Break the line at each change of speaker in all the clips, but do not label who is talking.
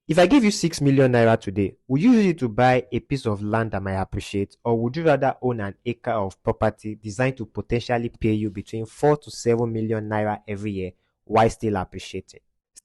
If I give you 6 million naira today, would you use it to buy a piece of land that might appreciate, or would you rather own an acre of property designed to potentially pay you between 4 to 7 million naira every year while still appreciating?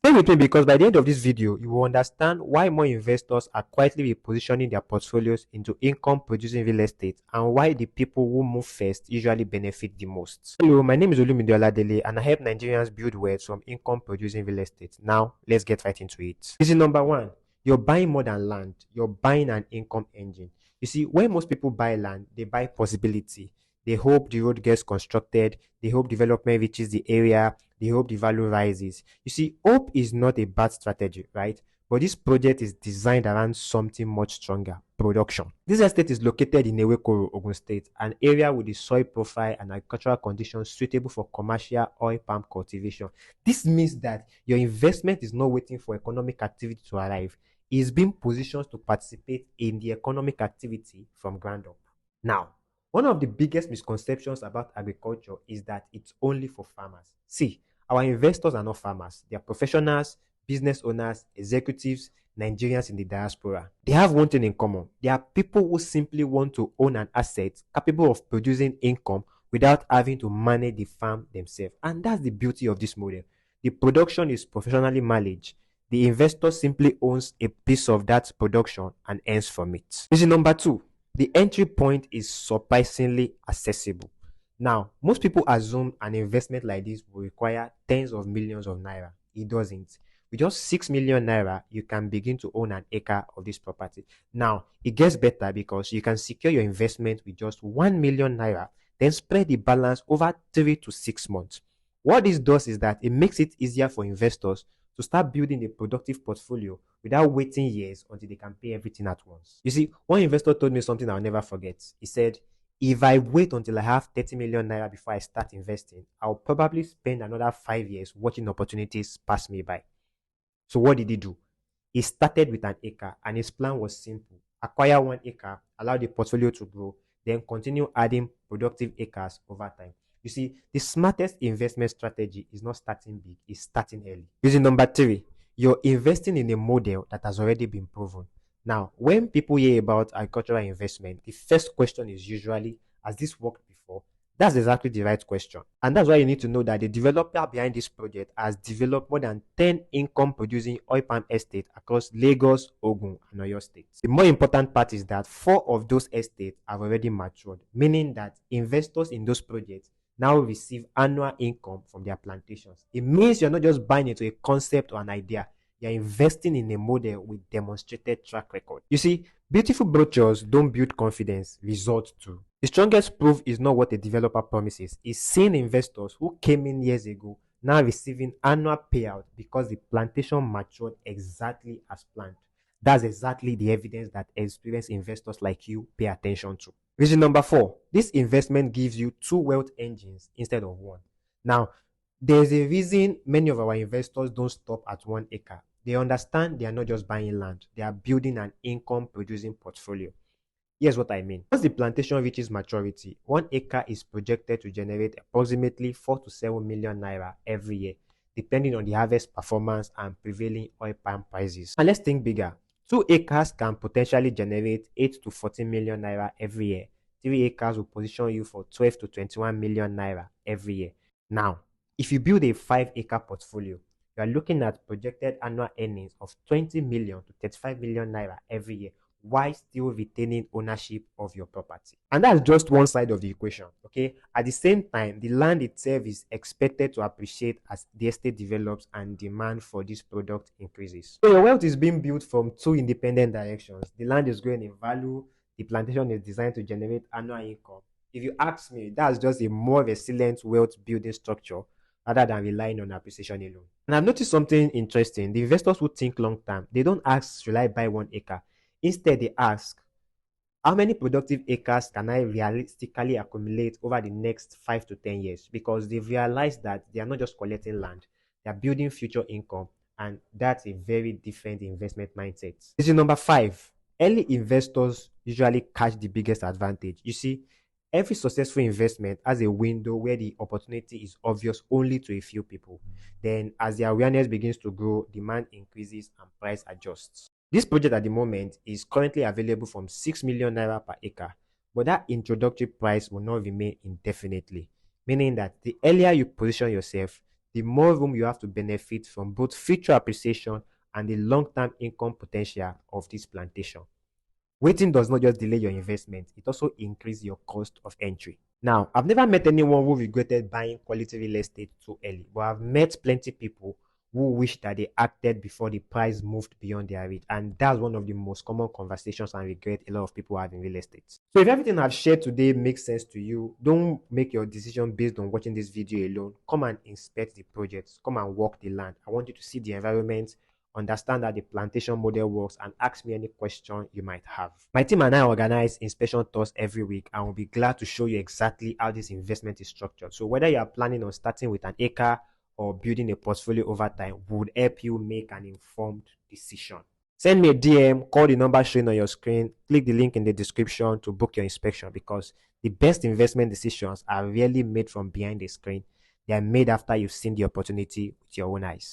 Stay with me, because by the end of this video, you will understand why more investors are quietly repositioning their portfolios into income producing real estate, and why the people who move first usually benefit the most. Hello, my name is Olumide Oladele, and I help Nigerians build wealth from income producing real estate. Now, let's get right into it. Reason number one: you're buying more than land, you're buying an income engine. You see, when most people buy land, they buy possibility. They hope the road gets constructed, they hope development reaches the area, they hope the value rises. You see, hope is not a bad strategy, right? But this project is designed around something much stronger: production. This estate is located in Ewekoro, Ogun State, an area with the soil profile and agricultural conditions suitable for commercial oil palm cultivation. This means that your investment is not waiting for economic activity to arrive. It is being positioned to participate in the economic activity from ground up. Now, one of the biggest misconceptions about agriculture is that it's only for farmers. See, our investors are not farmers. They are professionals, business owners, executives, Nigerians in the diaspora. They have one thing in common: they are people who simply want to own an asset capable of producing income without having to manage the farm themselves. And that's the beauty of this model. The production is professionally managed. The investor simply owns a piece of that production and earns from it. Reason number two: the entry point is surprisingly accessible. Now, most people assume an investment like this will require tens of millions of naira. It doesn't. With just 6 million naira, you can begin to own an acre of this property. Now, it gets better because you can secure your investment with just 1 million naira, then spread the balance over 3 to 6 months. What this does is that it makes it easier for investors to start building a productive portfolio without waiting years until they can pay everything at once. You see, one investor told me something I'll never forget. He said, if I wait until I have 30 million naira before I start investing, I'll probably spend another 5 years watching opportunities pass me by. So what did he do? He started with an acre, and his plan was simple: acquire 1 acre, allow the portfolio to grow, then continue adding productive acres over time. You see, the smartest investment strategy is not starting big, it's starting early. Reason number three: you're investing in a model that has already been proven. Now, when people hear about agricultural investment, the first question is usually, has this worked before? That's exactly the right question. And that's why you need to know that the developer behind this project has developed more than 10 income producing oil palm estates across Lagos, Ogun, and Oyo states. The more important part is that 4 of those estates have already matured, meaning that investors in those projects now receive annual income from their plantations. It means you're not just buying into a concept or an idea, you're investing in a model with demonstrated track record. You see, beautiful brochures don't build confidence, results do. The strongest proof is not what a developer promises, it's seeing investors who came in years ago now receiving annual payout because the plantation matured exactly as planned. That's exactly the evidence that experienced investors like you pay attention to. Reason number four: this investment gives you 2 wealth engines instead of one. Now, there's a reason many of our investors don't stop at 1 acre. They understand they are not just buying land, they are building an income producing portfolio. Here's what I mean. Once the plantation reaches maturity, 1 acre is projected to generate approximately 4 to 7 million naira every year, depending on the harvest performance and prevailing oil palm prices. And let's think bigger. 2 acres can potentially generate 8 to 14 million naira every year. 3 acres will position you for 12 to 21 million naira every year. Now, if you build a 5 acre portfolio, you are looking at projected annual earnings of 20 million to 35 million naira every year, while still retaining ownership of your property. And that's just one side of the equation, okay? At the same time, the land itself is expected to appreciate as the estate develops and demand for this product increases. So your wealth is being built from 2 independent directions. The land is growing in value, the plantation is designed to generate annual income. If you ask me, that's just a more resilient wealth building structure rather than relying on appreciation alone. And I've noticed something interesting. The investors who think long term, they don't ask, should I buy 1 acre? Instead, they ask, how many productive acres can I realistically accumulate over the next 5 to 10 years? Because they've realized that they are not just collecting land, they are building future income. And that's a very different investment mindset. This is number five. Early investors usually catch the biggest advantage. You see, Every successful investment has a window where the opportunity is obvious only to a few people. Then, as the awareness begins to grow, demand increases and price adjusts. This project at the moment is currently available from 6 million naira per acre, but that introductory price will not remain indefinitely, meaning that the earlier you position yourself, the more room you have to benefit from both future appreciation and the long-term income potential of this plantation. Waiting does not just delay your investment, it also increases your cost of entry. Now, I've never met anyone who regretted buying quality real estate too early, but I've met plenty people who wish that they acted before the price moved beyond their reach. And that's one of the most common conversations and regret a lot of people have in real estate. So if everything I've shared today makes sense to you, don't make your decision based on watching this video alone. Come and inspect the projects. Come and walk the land. I want you to see the environment, understand how the plantation model works, and ask me any question you might have. My team and I organize inspection tours every week, and we'll be glad to show you exactly how this investment is structured. So whether you are planning on starting with an acre or building a portfolio over time, we would help you make an informed decision. Send me a DM, call the number showing on your screen, click the link in the description to book your inspection, because the best investment decisions are rarely made from behind the screen. They are made after you've seen the opportunity with your own eyes.